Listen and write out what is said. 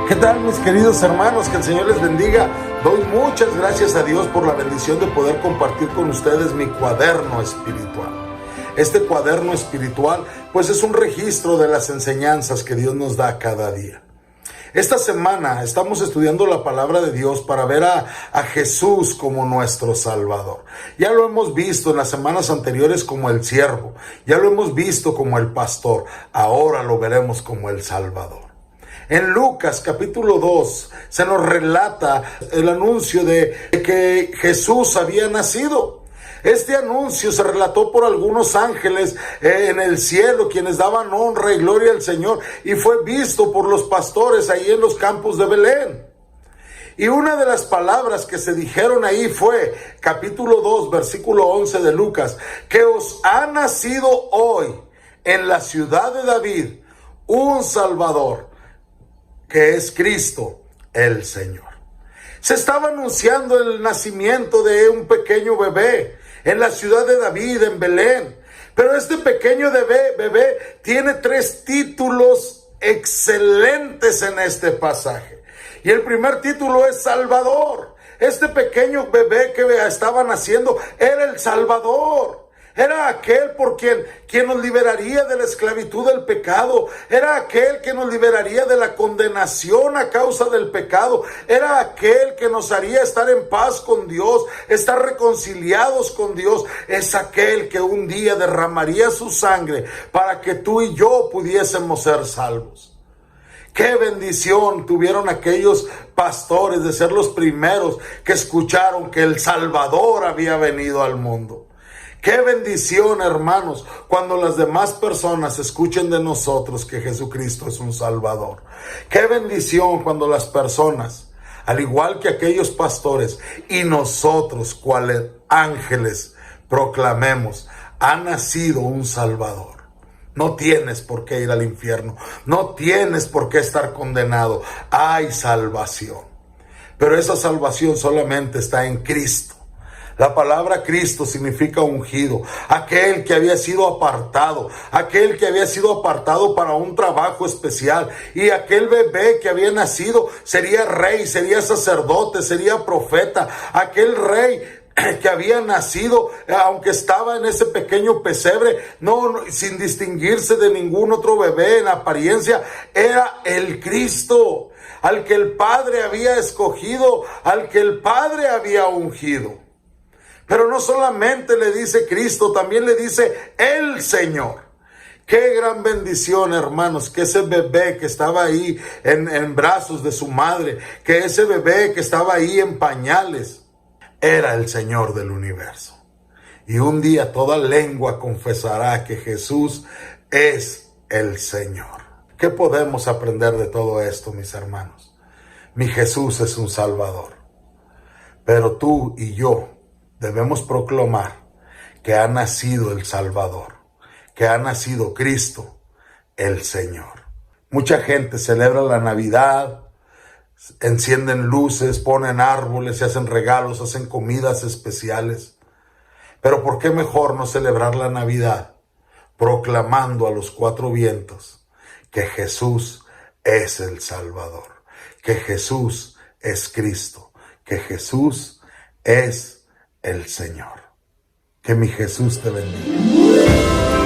¿Qué tal, mis queridos hermanos? Que el Señor les bendiga. Doy muchas gracias a Dios por la bendición de poder compartir con ustedes mi cuaderno espiritual. Este cuaderno espiritual, pues es un registro de las enseñanzas que Dios nos da cada día. Esta semana estamos estudiando la palabra de Dios para ver a Jesús como nuestro Salvador. Ya lo hemos visto en las semanas anteriores como el siervo, ya lo hemos visto como el pastor, ahora lo veremos como el Salvador. En Lucas capítulo 2 se nos relata el anuncio de que Jesús había nacido. Este anuncio se relató por algunos ángeles en el cielo, quienes daban honra y gloria al Señor, y fue visto por los pastores ahí en los campos de Belén. Y una de las palabras que se dijeron ahí fue, capítulo 2, versículo 11 de Lucas, que os ha nacido hoy en la ciudad de David un Salvador, que es Cristo el Señor. Se estaba anunciando el nacimiento de un pequeño bebé en la ciudad de David, en Belén. Pero este pequeño bebé tiene 3 títulos excelentes en este pasaje. Y el primer título es Salvador. Este pequeño bebé que estaba naciendo era el Salvador. Era aquel por quien nos liberaría de la esclavitud del pecado. Era aquel que nos liberaría de la condenación a causa del pecado. Era aquel que nos haría estar en paz con Dios, estar reconciliados con Dios. Es aquel que un día derramaría su sangre para que tú y yo pudiésemos ser salvos. Qué bendición tuvieron aquellos pastores de ser los primeros que escucharon que el Salvador había venido al mundo. Qué bendición, hermanos, cuando las demás personas escuchen de nosotros que Jesucristo es un Salvador. Qué bendición cuando las personas, al igual que aquellos pastores y nosotros, cuales ángeles, proclamemos, ha nacido un Salvador. No tienes por qué ir al infierno, no tienes por qué estar condenado. Hay salvación, pero esa salvación solamente está en Cristo. La palabra Cristo significa ungido, aquel que había sido apartado para un trabajo especial. Y aquel bebé que había nacido sería rey, sería sacerdote, sería profeta. Aquel rey que había nacido, aunque estaba en ese pequeño pesebre, sin distinguirse de ningún otro bebé en apariencia, era el Cristo, al que el Padre había escogido, al que el Padre había ungido. Pero no solamente le dice Cristo, también le dice el Señor. Qué gran bendición, hermanos, que ese bebé que estaba ahí en brazos de su madre, que ese bebé que estaba ahí en pañales, era el Señor del universo. Y un día toda lengua confesará que Jesús es el Señor. ¿Qué podemos aprender de todo esto, mis hermanos? Mi Jesús es un Salvador. Pero tú y yo debemos proclamar que ha nacido el Salvador, que ha nacido Cristo, el Señor. Mucha gente celebra la Navidad, encienden luces, ponen árboles, se hacen regalos, hacen comidas especiales. Pero ¿por qué mejor no celebrar la Navidad proclamando a los 4 vientos que Jesús es el Salvador, que Jesús es Cristo, que Jesús es el Señor? Que mi Jesús te bendiga.